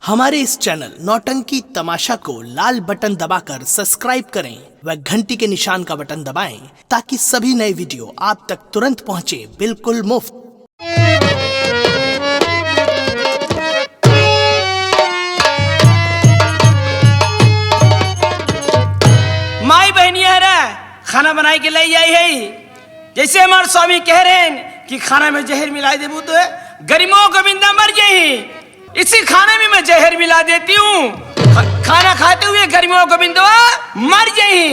हमारे इस चैनल नौटंकी तमाशा को लाल बटन दबाकर सब्सक्राइब करें व घंटी के निशान का बटन दबाएं ताकि सभी नए वीडियो आप तक तुरंत पहुंचे बिल्कुल मुफ्त। माई बहनी खाना बनाई के लाई आई है। जैसे हमारे स्वामी कह रहे हैं कि खाना में जहर मिला देबू तो गरीबों गोविंदा मर जाए, इसी खाने में मैं जहर मिला देती हूँ, खाना खाते हुए गरीबों गोविंदा मर जाए।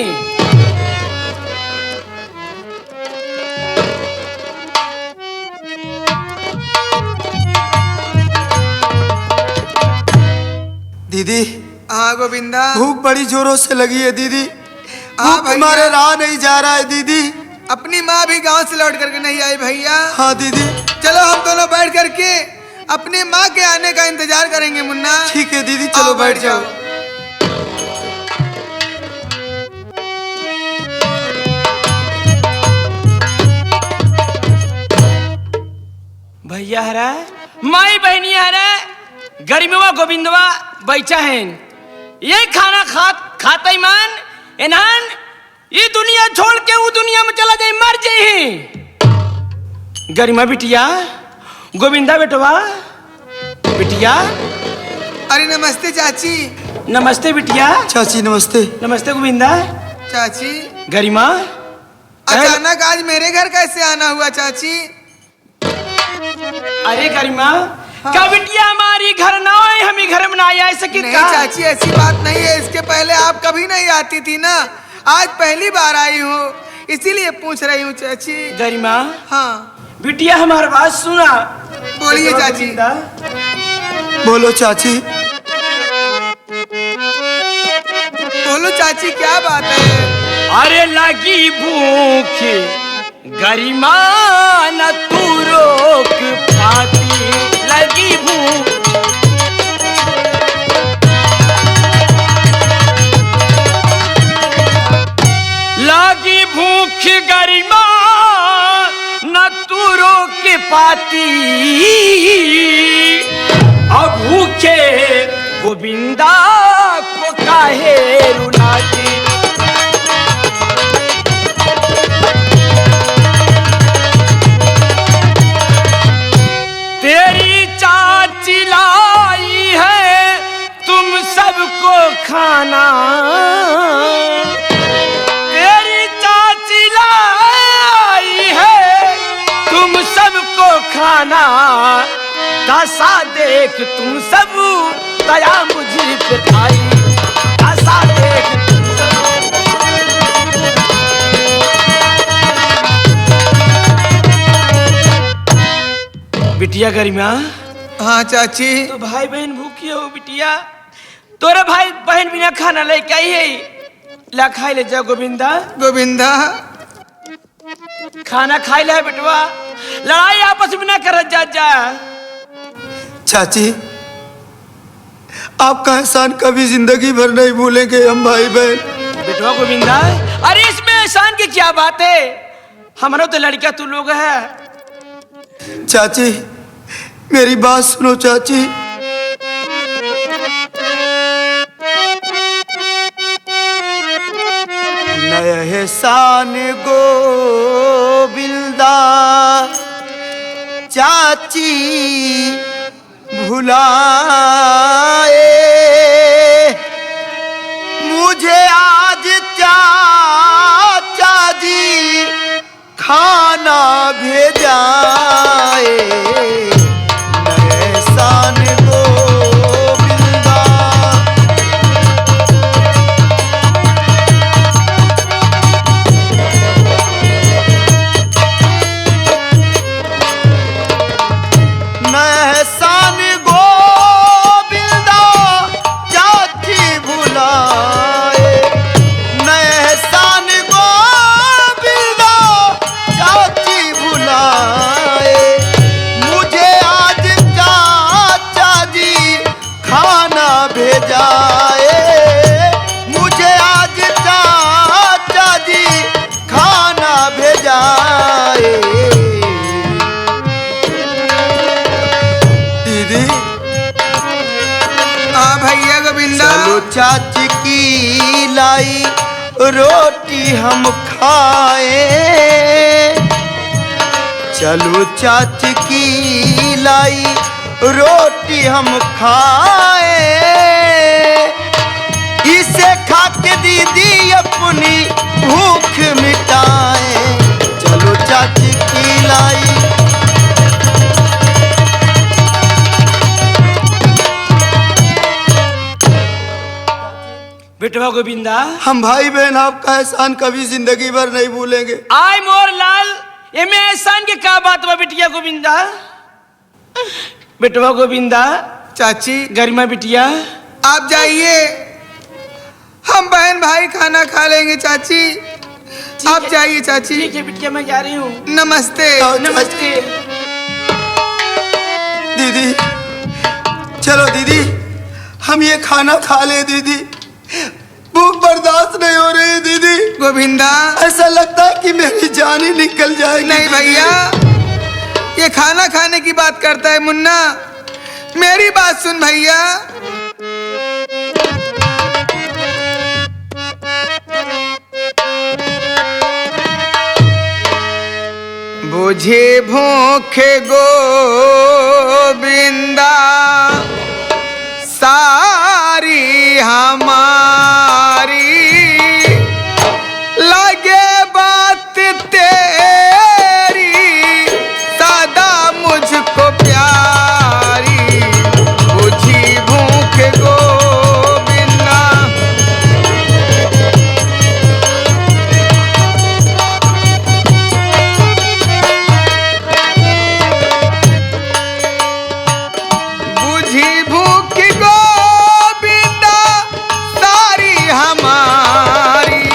दीदी हाँ गोविंदा, भूख बड़ी जोरों से लगी है दीदी। हाँ भैया, हमारे रहा नहीं जा रहा है दीदी। अपनी माँ भी गांव से लौट करके नहीं आई भैया। हाँ दीदी। चलो हम दोनों बैठ करके अपनी माँ के आने का इंतजार करेंगे मुन्ना। ठीक है दीदी, चलो बैठ जाओ। भैया हरा माई बहनी हरा गरीबवा गोविंदवा बैठा है, ये खाना खाता ईमान एनान ये दुनिया छोड़ के वो दुनिया में चला जाए, मर जाए। गरिमा बिटिया गोविंदा बेटवा बिटिया। अरे नमस्ते चाची। नमस्ते बिटिया। चाची नमस्ते। नमस्ते गोविंदा। चाची गरिमा अचानक आज मेरे घर कैसे आना हुआ चाची? अरे गरिमा का बिटिया हमारी घर ना आए, हम ही घर में ना आ सके। नहीं चाची ऐसी बात नहीं है, इसके पहले आप कभी नहीं आती थी ना, आज पहली बार आई हूँ इसीलिए पूछ रही हूँ चाची। गरिमा हाँ बिटिया हमारी बात सुना। बोलिए चाची। बोलो चाची। बोलो चाची क्या बात है? अरे लगी भूख गरिमा न तू रोक पाती, लगी भूख लगी भूख गरिमा न तू रोक पाती, अब भूखे गोविंदा को काहे रुलाती। तेरी चाची लाई है तुम सबको खाना, तेरी चाची लाई है तुम सबको खाना, दशा देख तुम सब दया मुझे पे आई, दशा देख तुम सब। बिटिया गरिमा। हाँ चाची। तो भाई बहन भूखी हो बिटिया, तोरे भाई बहन बिना खाना लेके आई है, ला खाई ले जा गोविंदा। गोविंदा खाना खाई ले बेटवा, लड़ाई आपस में ना कर जा। चाची आपका एहसान कभी जिंदगी भर नहीं भूलेंगे हम भाई बहन। बेटवा गोविंदा, अरे इसमें एहसान की क्या बात है, हमारा तो लड़का तू लोग है। चाची मेरी बात सुनो चाची। नया एहसान गोविंदा चाची भुलाए, मुझे आज चाचा जी खाना भेजाए। एहसान गोविंदा एहसान गोविंदा चाची भुलाए, एहसान गोविंदा चाची भुलाए, मुझे आज चाचा जी खाना भेजाए, मुझे आज चाचा जी खाना भेजाए। हाँ भैया गोविंदा। चलो चाची की लाई रोटी हम खाए, चलो चाची की लाई रोटी हम खाए, इसे खा के दीदी अपनी भूख मिटाए। चलो चाची की लाई। बेटवा गोविंदा, हम भाई बहन आपका एहसान कभी जिंदगी भर नहीं भूलेंगे। आय मोर लाल, एमे एहसान के का बात बा बिटिया गोविंदा? बेटवा गोविंदा, चाची गरिमा बिटिया, आप जाइए, हम बहन भाई खाना खा लेंगे। चाची आप जाइए। चाची ठीक है बिटिया, मैं जा रही हूँ। नमस्ते। नमस्ते। दीदी चलो दीदी, हम ये खाना खा ले दीदी, भूख बर्दाश्त नहीं हो रही है दीदी। गोविंदा, ऐसा लगता है कि मेरी जान ही निकल जाएगी। नहीं भैया, ये खाना खाने की बात करता है मुन्ना, मेरी बात सुन भैया। बुझे भूखे गोविंदा सारी हमारी, लगे बात तेरी सदा मुझको प्यारी। बुझी भूख गोविंदा। बुझी भूख गोविंदा सारी हमारी,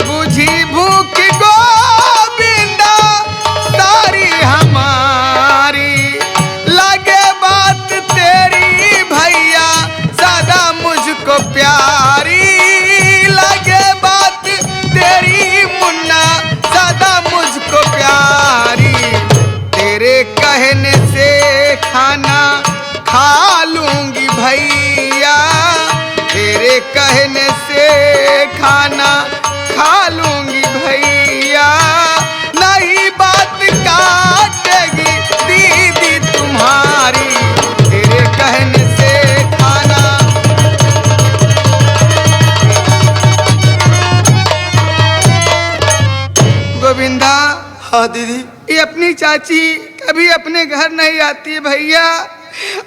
बुझी भूख गोविंदा सारी हमारी, लगे बात तेरी भैया सदा मुझको प्यारी। लगे बात तेरी मुन्ना सदा मुझको प्यारी। तेरे कहने से खाना खा लूंगी भैया, तेरे कहने से खाना खा लूंगी भैया, नहीं बात काटेगी दीदी तुम्हारी। तेरे कहने से खाना। गोविंदा, हाँ दीदी। ये अपनी चाची कभी अपने घर नहीं आती है भैया,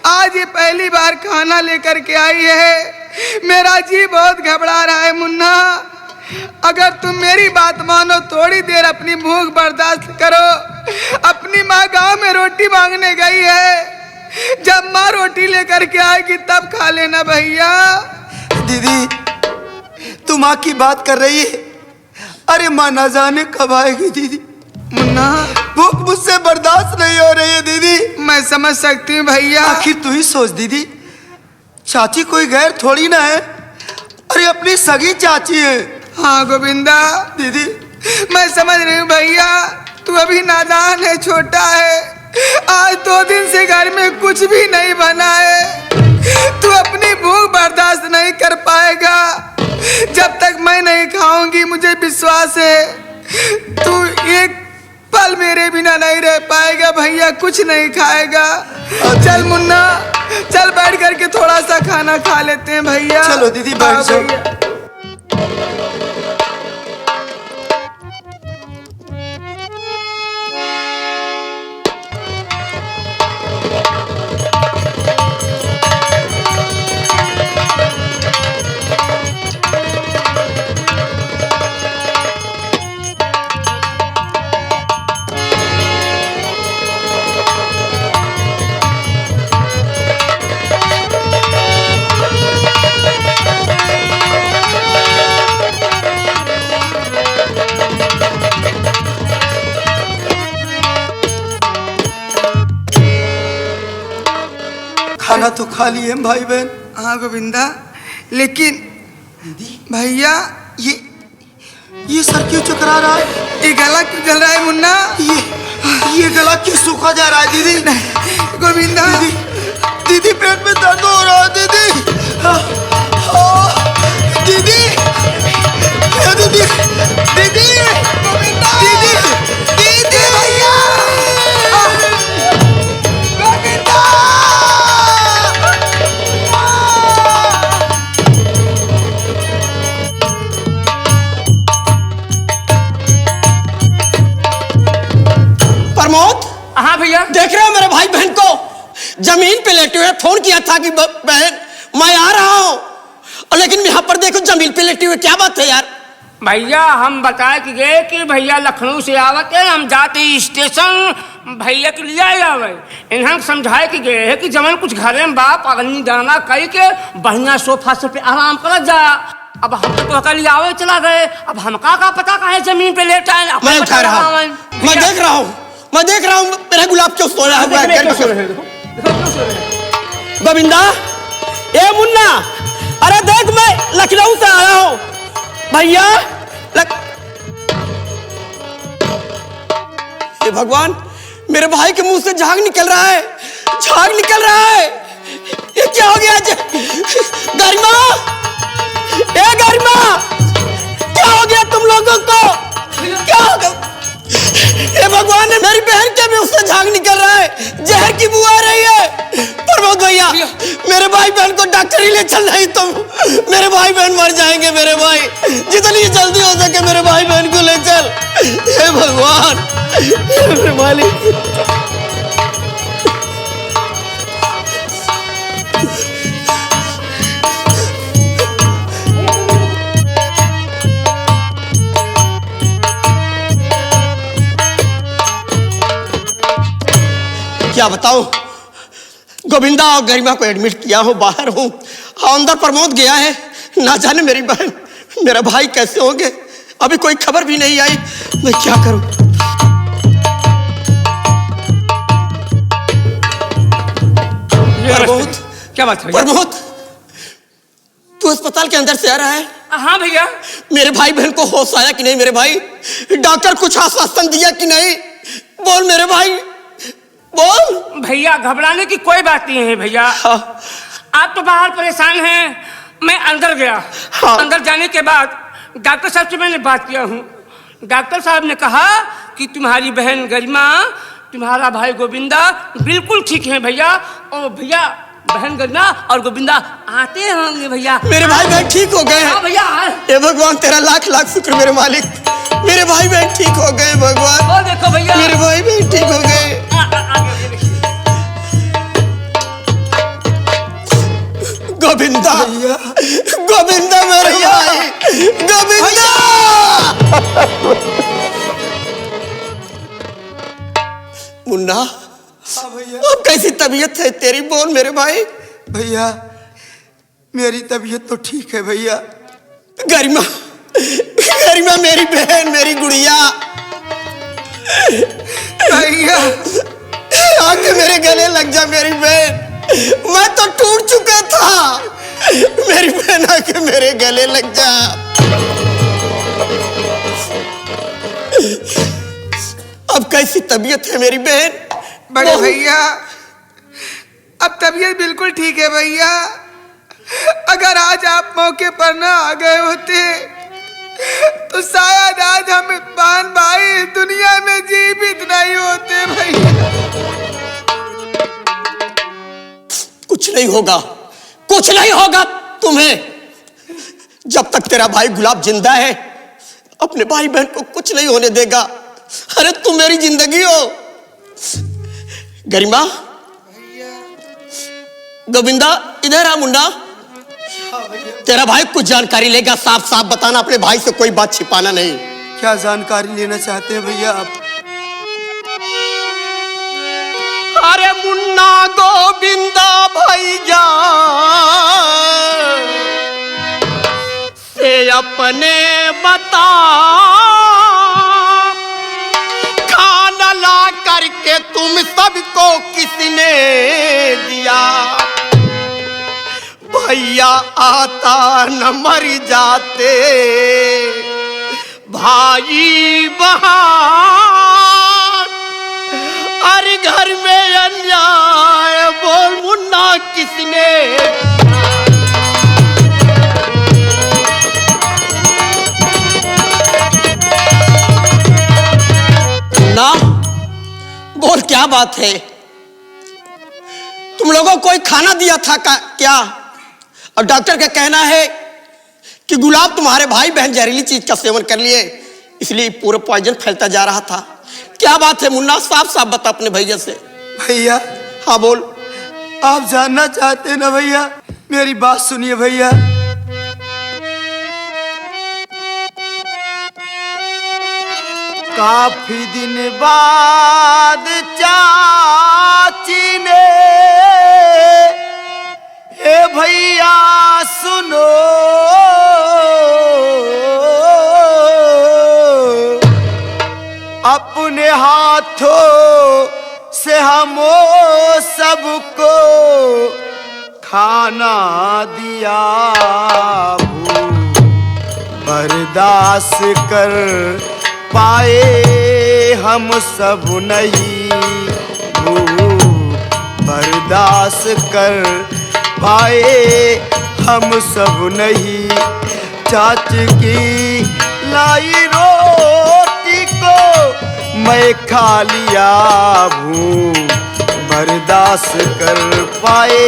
आज ये पहली बार खाना लेकर के आई है। मेरा जी बहुत घबरा रहा है मुन्ना, अगर तुम मेरी बात मानो, थोड़ी देर अपनी भूख बर्दाश्त करो। अपनी माँ गांव में रोटी मांगने गई है, जब माँ रोटी लेकर के आएगी तब खा लेना भैया। दीदी तू माँ की बात कर रही है, अरे माँ ना जाने कब आएगी दीदी। मुन्ना, भूख मुझसे बर्दाश्त नहीं हो रही है दीदी। मैं समझ सकती हूँ भैया। आखिर तू ही सोच दीदी, चाची कोई गैर थोड़ी ना है, अरे अपनी सगी चाची है। हाँ गोविंदा, दीदी मैं समझ रही हूँ भैया, तू अभी नादान है, छोटा है। आज 2 दिन से घर में कुछ भी नहीं बना है, तू अपनी भूख बर्दाश्त नहीं कर पाएगा। जब तक मैं नहीं खाऊंगी, मुझे विश्वास है तू एक पल मेरे बिना नहीं रह पाएगा भैया, कुछ नहीं खाएगा। चल मुन्ना, चल बैठ करके थोड़ा सा खाना खा लेते हैं भैया। चलो दीदी बैठ जाओ। खाना तो खा लिए भाई बहन। हाँ गोविंदा, लेकिन भैया ये सर क्यों चकरा रहा है? ये गला क्यों जल रहा है मुन्ना? ये गला क्यों सूखा जा रहा है दीदी? गोविंदा, दीदी पेट में दर्द हो रहा है दीदी। फोन किया था कि बहन मैं आ रहा हूँ, और लेकिन यहाँ पर देखो जमीन पे लेटे हुए, क्या बात है यार? भैया हम बताए कि गए कि भैया लखनऊ से आवत है, हम जाते स्टेशन भैया के लिए आवे, इन्हें समझाए कि गए है कि जमन कुछ घरे में बाप अगनी दाना कही के बढ़िया सोफा से पे आराम कर जा। अब हम तो कल आवे चला गए, अब हमका का पता कहे जमीन पे लेटा है। मैं उठा रहा हूँ, मैं देख रहा हूँ मेरा गुलाब क्यों सो रहा है? गोविंदा, ए मुन्ना, अरे देख मैं लखनऊ से आया हूँ भैया। हे भगवान, मेरे भाई के मुंह से झाग निकल रहा है, झाग निकल रहा है। ये क्या हो गया? गरिमा, ए गरिमा, क्या हो गया तुम लोगों को? क्या हो गया? हे भगवान, मेरी बहन के मुंह से झाग निकल रहा है, जहर की बू आ रही है। प्रमोद भैया, मेरे भाई बहन को डॉक्टर ही ले चल रही तुम, मेरे भाई बहन मर जाएंगे। मेरे भाई, जितनी जल्दी हो सके मेरे भाई बहन को ले चल। हे भगवान, हे मालिक। क्या बताऊं, गोविंदा और गरिमा को एडमिट किया हूं, बाहर हूं, अंदर प्रमोद गया है, ना जाने मेरी बहन मेरा भाई कैसे होंगे, अभी कोई खबर भी नहीं आई। मैं क्या करूं? प्रमोद, क्या बात है? प्रमोद, तू अस्पताल के अंदर से आ रहा है? हाँ भैया। मेरे भाई बहन को होश आया कि नहीं? मेरे भाई, डॉक्टर कुछ आश्वासन दिया कि नहीं? बोल मेरे भाई, बोल। भैया घबराने की कोई बात नहीं है भैया। हाँ। आप तो बाहर परेशान हैं, मैं अंदर गया। हाँ। अंदर जाने के बाद डॉक्टर साहब से मैंने बात किया हूँ। डॉक्टर साहब ने कहा कि तुम्हारी बहन गरिमा, तुम्हारा भाई गोविंदा बिल्कुल ठीक है भैया। और भैया बहन गरिमा और गोविंदा आते होंगे भैया। मेरे भाई बहन ठीक हो गए हैं भैया। हे भगवान, तेरा लाख लाख शुक्र मेरे मालिक, मेरे भाई बहन ठीक हो गए भगवान। वो देखो भैया, मेरे भाई बहन ठीक हो गए। गोविंदा, गोविंदा मेरे भाई, गोविंदा। मुन्ना, हाँ भैया। अब कैसी तबीयत है तेरी? बोल मेरे भाई। भैया मेरी तबीयत तो ठीक है भैया। गरिमा, गरिमा मेरी बहन, मेरी गुड़िया। भैया आके मेरे गले लग जा मेरी बहन, मैं तो टूट चुका था। मेरी बहन आके मेरे गले लग जा। अब कैसी तबीयत है मेरी बहन? बड़े भैया अब तबीयत बिल्कुल ठीक है भैया। अगर आज आप मौके पर ना आ गए होते तो शायद आज हम बहन भाई दुनिया में जीवित नहीं होते भैया। कुछ नहीं होगा, कुछ नहीं होगा तुम्हें। जब तक तेरा भाई गुलाब जिंदा है, अपने भाई बहन को कुछ नहीं होने देगा। अरे तुम मेरी जिंदगी हो। गरिमा, गोविंदा, इधर आ मुन्ना। तेरा भाई कुछ जानकारी लेगा, साफ साफ बताना, अपने भाई से कोई बात छिपाना नहीं। क्या जानकारी लेना चाहते हैं भैया आप? अरे मुन्ना गोविंदा भैया से अपने बता, खाना ला करके तुम सबको किसने दिया? भैया आता न मर जाते भाई बहन, अरे घर में अन्याय बोल मुन्ना किसने? ना बोल, क्या बात है? तुम लोगों को कोई खाना दिया था क्या? और डॉक्टर का कहना है कि गुलाब तुम्हारे भाई बहन जहरीली चीज का सेवन कर लिए, इसलिए पूरा पॉइजन फैलता जा रहा था। क्या बात है मुन्ना, साफ साफ बता अपने भैया से। भैया हाँ बोल। आप जानना चाहते ना भैया, मेरी बात सुनिए भैया। काफी दिन बाद चाची ने हे भैया सुनो अपने हाथों से हम सबको खाना दिया, बर्दाश्त कर पाए हम सब नहीं, बर्दाश्त कर पाए हम सब नहीं। चाची की लाई रोटी को मैं खा लिया हूँ, बर्दाश्त कर पाए।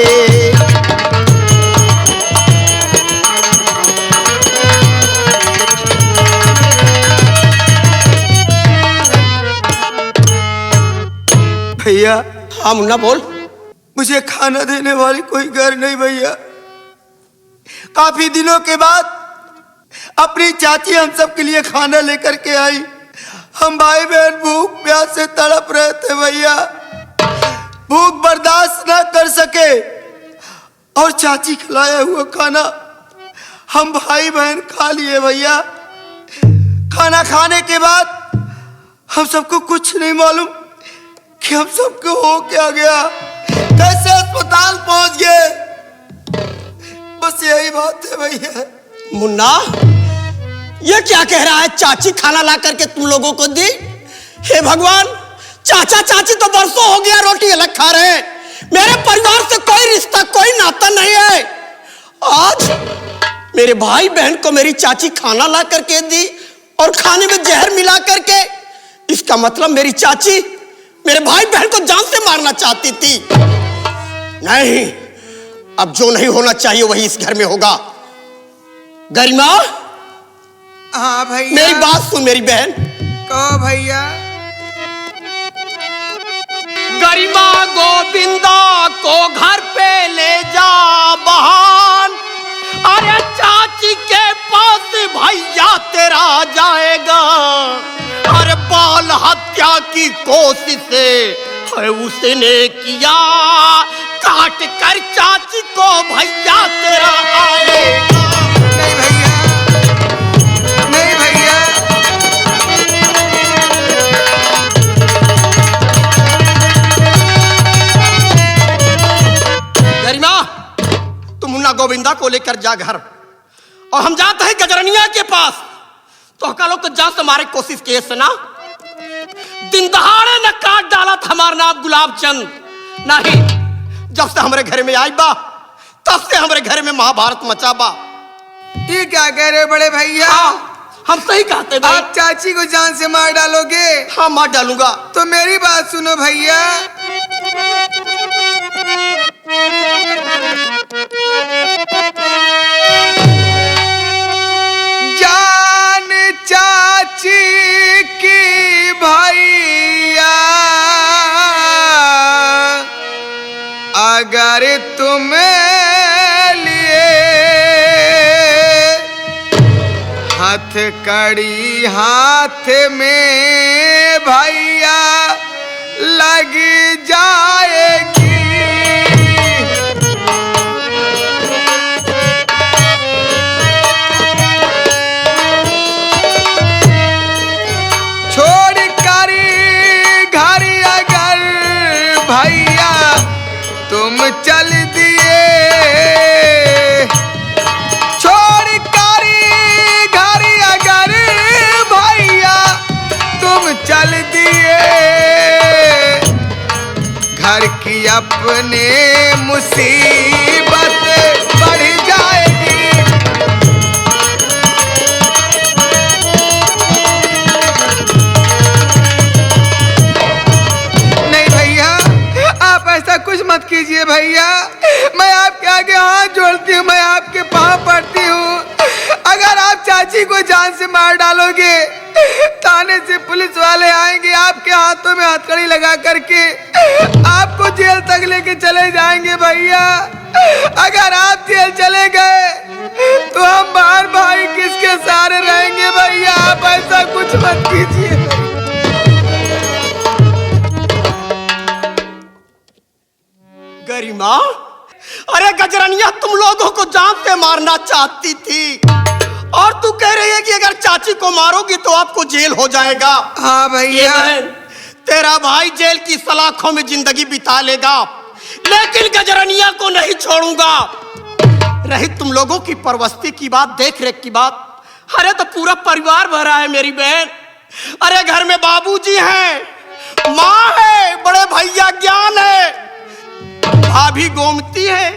भैया। हाँ मुन्ना बोल। मुझे खाना देने वाली कोई घर नहीं भैया। काफी दिनों के बाद अपनी चाची हम सब के लिए खाना लेकर के आई। हम भाई बहन भूख प्यास से तड़प रहे थे भैया, भूख बर्दाश्त ना कर सके और चाची खिलाया हुआ खाना हम भाई बहन खा लिए भैया। खाना खाने के बाद हम सबको कुछ नहीं मालूम कि हम सबको हो क्या गया, कैसे अस्पताल पहुंच गए। बस यही बात है भैया। मुन्ना ये क्या कह रहा है? चाची खाना ला करके तुम लोगों को दी? हे भगवान, चाचा चाची तो बरसों हो गया रोटी अलग खा रहे हैं। मेरे परिवार से कोई रिश्ता कोई नाता नहीं है। आज मेरे भाई बहन को मेरी चाची खाना ला करके दी और खाने में जहर मिला करके, इसका मतलब मेरी चाची मेरे भाई बहन को जान से मारना चाहती थी। नहीं, अब जो नहीं होना चाहिए वही इस घर में होगा। गरिमा। हाँ भैया। मेरी बात सुन मेरी बहन। कहो भैया। गरिमा गोविंदा को घर पे ले जा बहान, अरे चाची के पास भैया तेरा जाएगा। अरे बाल हत्या की कोशिश है उसने किया, काट कर चाची को भैया तेरा आएगा। नहीं भैया, नहीं भैया। गरिमा तुम मुन्ना गोविंदा को लेकर जा घर, और हम जाते हैं गजरनिया के पास। तो का लोग तो जान से मारे कोशिश किए से ना, दिन दहाड़े न काट डाला था हमारा नाम गुलाब चंद। नहीं, जब से हमारे घर में आई बा तब से हमारे घर में महाभारत मचा बा। ये क्या कह रहे बड़े भैया? हम सही कहते भाई। आप चाची को जान से मार डालोगे? हाँ मार डालूंगा। तो मेरी बात सुनो भैया। जान चाची की भैया अगर तुम्हें लिए हथकड़ी हाथ में भैया लग जाएगी। छोड़ कर घर अगर भैया तुम चल दिए, छोड़ कर घर अगर भैया तुम चल दिए, घर पुलिस वाले आएंगे, आपके हाथों में हथकड़ी लगा करके आपको जेल तक लेके चले जाएंगे भैया। अगर आप जेल चले गए तो हम बाहर भाई किसके सहारे रहेंगे भैया? आप ऐसा कुछ मत कीजिए। गरिमा, अरे गजरनिया तुम लोगों को जान से मारना चाहती थी और तू कह रही है कि अगर चाची को मारोगी तो आपको जेल हो जाएगा। हाँ भैया। तेरा भाई जेल की सलाखों में जिंदगी बिता लेगा, लेकिन गजरनिया को नहीं छोड़ूंगा। रही तुम लोगों की परवस्ती की बात, देख रेख की बात, अरे तो पूरा परिवार भरा है मेरी बहन। अरे घर में बाबूजी हैं, माँ है, बड़े भैया ज्ञान है, भाभी गोमती है,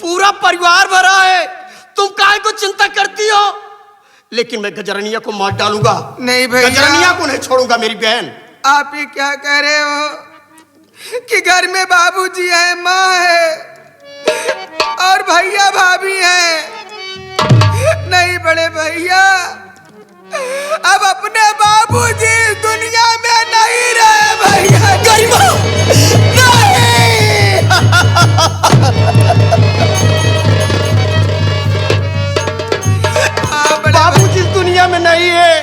पूरा परिवार भरा है। तुम काहे को चिंता करती हो? लेकिन मैं गजरनिया को मार डालूंगा। नहीं भैया, गजरनिया को नहीं छोड़ूंगा मेरी बहन। आप ये क्या कह रहे हो कि घर में बाबूजी है, माँ है और भैया भाभी है? नहीं बड़े भैया, अब अपने बाबूजी दुनिया में नहीं रहे भैया। गरिमा नहीं। बाबूजी दुनिया में नहीं है।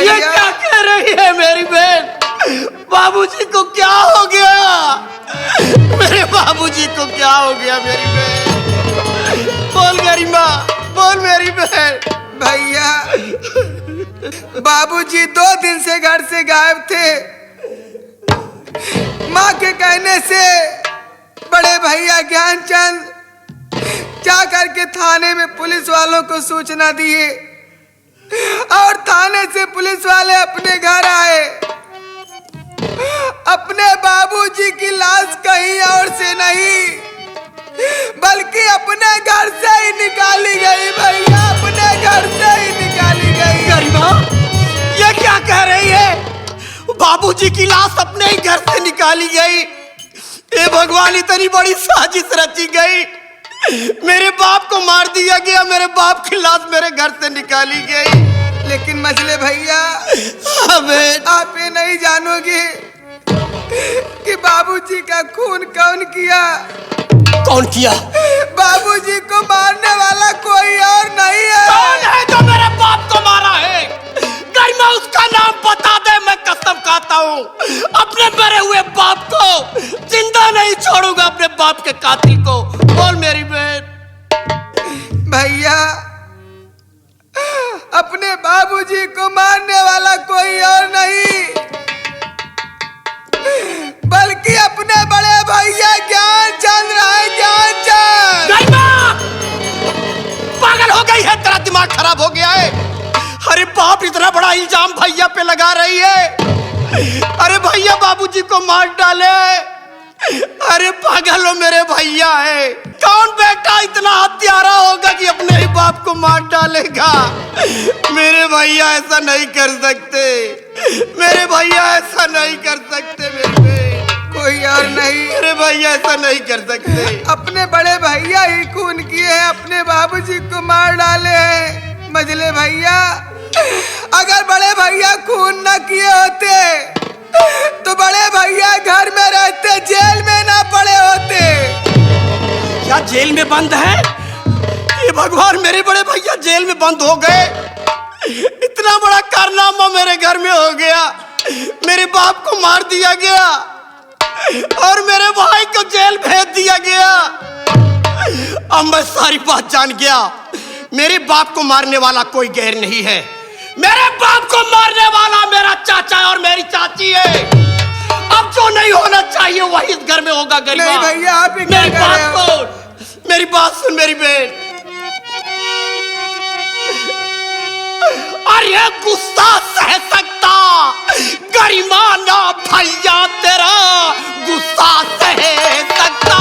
ये क्या कह रही है मेरी बहन? बाबूजी को क्या हो गया? मेरे बाबूजी को क्या हो गया मेरी बहन? बोल गरिमा, बोल मेरी बहन। भैया, बाबूजी 2 दिन से घर से गायब थे। माँ के कहने से बड़े भैया ज्ञानचंद जा करके थाने में पुलिस वालों को सूचना दिए और थाने से पुलिस वाले अपने घर आए। अपने बाबूजी की लाश कहीं और से नहीं बल्कि अपने घर से ही निकाली गई भैया, अपने घर से ही निकाली गई। गरिमा, ये क्या कह रही है? बाबूजी की लाश अपने ही घर से निकाली गई? ये भगवान, इतनी बड़ी साजिश रची गई। मेरे बाप को मार दिया गया, मेरे बाप की लाश मेरे घर से निकाली गई। लेकिन मजले भैया, आप ये नहीं जानोगे कि बाबूजी का खून कौन किया? कौन किया? बाबूजी को मारने वाला कोई और नहीं है। कौन है जो मेरे बाप को मारा है? गरिमा, उसका नाम बता दे, मैं कसम खाता हूँ अपने मरे हुए बाप को जिंदा नहीं छोड़ूंगा, अपने बाप के कातिल को। बोल मेरी बहन। भैया, अपने बाबूजी को मारने वाला कोई और नहीं बल्कि अपने बड़े भैया ज्ञानचंद रहे। ज्ञानचंद। पागल हो गई है, तेरा दिमाग खराब हो गया है। अरे बाप, इतना बड़ा इल्जाम भैया पे लगा रही है। अरे भैया बाबूजी को मार डाले। अरे पागल हो, मेरे भैया है। कौन बेटा इतना हत्यारा होगा कि अपने ही बाप को मार डालेगा? मेरे भैया ऐसा नहीं कर सकते, मेरे भैया ऐसा नहीं कर सकते। मेरे कोई और नहीं, मेरे भैया ऐसा नहीं कर सकते। अपने बड़े भैया ही खून किए हैं, अपने बाबूजी को मार डाले हैं। मजले भैया, अगर बड़े भैया खून न किए होते तो बड़े भैया घर में रहते, जेल में ना पड़े होते। क्या जेल में बंद है? ये भगवान, मेरे बड़े भैया जेल में बंद हो गए। इतना बड़ा कारनामा मेरे घर में हो गया। मेरे बाप को मार दिया गया और मेरे भाई को जेल भेज दिया गया। अब मैं सारी बात जान गया। मेरे बाप को मारने वाला कोई गैर नहीं है। मेरे बाप को मारने वाला मेरा चाचा और मेरी चाची है। अब जो नहीं होना चाहिए वही इस घर में होगा। गरिमा, नहीं भैया, आप ही मेरी बात सुन, मेरी बात सुन मेरी बहन। अरे गुस्सा सह सकता गरिमा ना भैया, तेरा गुस्सा सह सकता।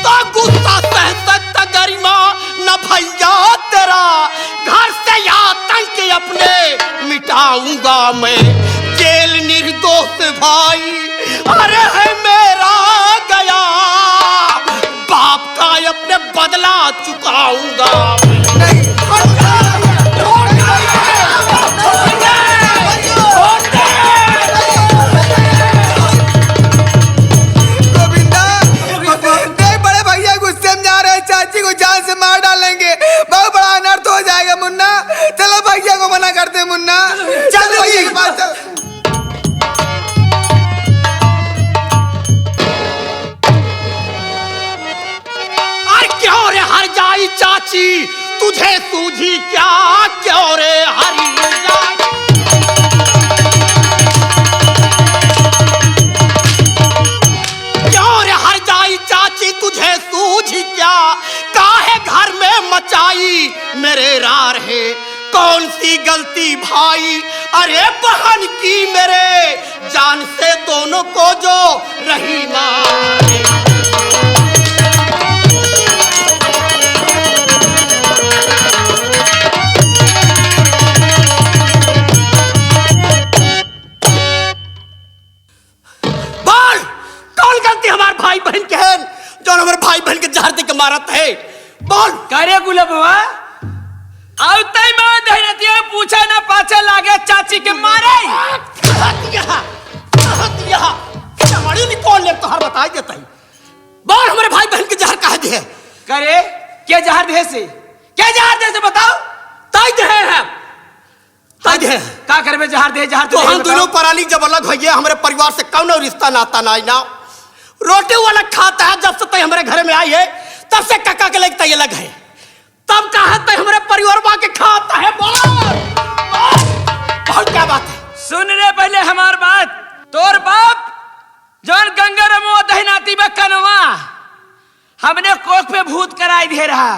तो गुस्सा सह सकता गरिमा ना भैया, तेरा घर से आतंक अपने मिटाऊंगा मैं। जेल निर्दोष भाई अरे है मेरा गया, बाप का अपने बदला चुकाऊंगा। नहीं चाची तुझे सूझी क्या, क्यों रे हरी जाई। क्यों रे हर जाई चाची तुझे सूझी क्या, काहे घर में मचाई मेरे रार है, कौन सी गलती भाई अरे बहन की मेरे, जान से दोनों को जो रही मारे। हमारे भाई बहन के हैं जो हमारे भाई बहन के जहर दे के मारत है, बोल। करे गुलाबवा आवतई मां दहनतिया पूछा ना पाछे लागे चाची के मारे। चमड़ी नहीं कौन ले तोहर बताई देता ही, बोल हमारे भाई बहन के जहर कहा दे। करे क्या जहर दे से, क्या जहर दे से बताओ। ताई दे है ताई दे का करबे जहर दे, जहर तो हम दोनों पराली जब अलग होइए हमारे परिवार से कौन रिश्ता नाता ना, रोटी वाला खाता है जब से तय हमारे घर में आई है तब से काका के लगता ये अलग है, तब कहा तय हमारे परिवार बा के खाता है। बोल क्या बात है, सुन रे पहले हमार बात। तोर बाप जौन गंगा रमो दहनाती बकनवा हमने कोख पे भूत कराई दे रहा,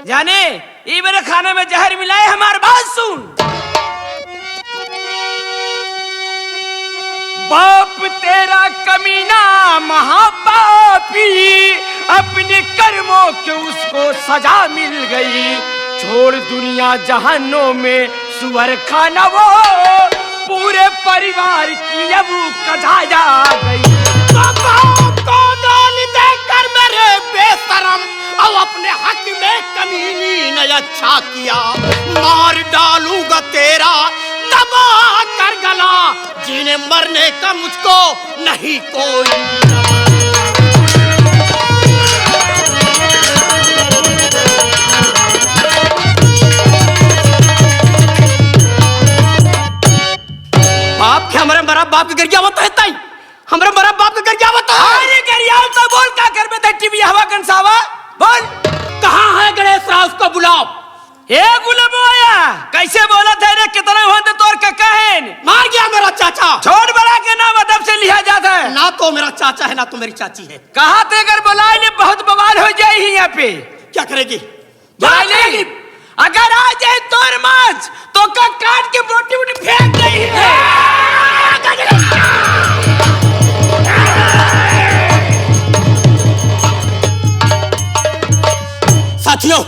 जाने ये मेरे खाने में जहर मिलाए। हमार बात सुन, बाप तेरा कमीना महापापी, अपने कर्मों के उसको सजा मिल गई, छोड़ दुनिया जहानों में सुअर खाना वो, पूरे परिवार की अब कथा जा गई। को दान देकर मेरे बेशरम और अपने हक में कमीनी ने अच्छा किया, मार डालूंगा तेरा दबा कर गला, जीने मरने का मुझको नहीं कोई। बाप के हमारे मरा बाप के घर क्या होता है ताई, हमारे मरा बाप के घर क्या होता है। अरे गरिया तो बोल का कर में टीवी हवा कंसावा बोल। कहाँ है गणेश राव, उसको बुलाओ। ए गुलाबोया कैसे बोला था रे, कितना होते तोर काका है, मार गया मेरा चाचा। छोड़ बड़ा के नाम अदब से लिया जाता है, ना तो मेरा चाचा है ना तो मेरी चाची है। कहा थे अगर बुलाए ले बहुत बवाल हो जाए ही यहाँ पे। क्या करेगी, बुलाए ले, अगर आ जाए तोर मांस तो का काट के बोटी बोटी फेंक दे। साथियों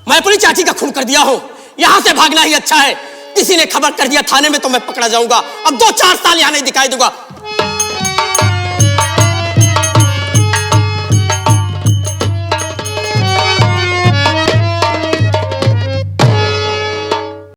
मैं अपनी चाची का खून कर दिया हूँ, यहाँ से भागना ही अच्छा है। किसी ने खबर कर दिया थाने में तो मैं पकड़ा जाऊंगा, अब 2-4 साल यहाँ नहीं दिखाई दूंगा।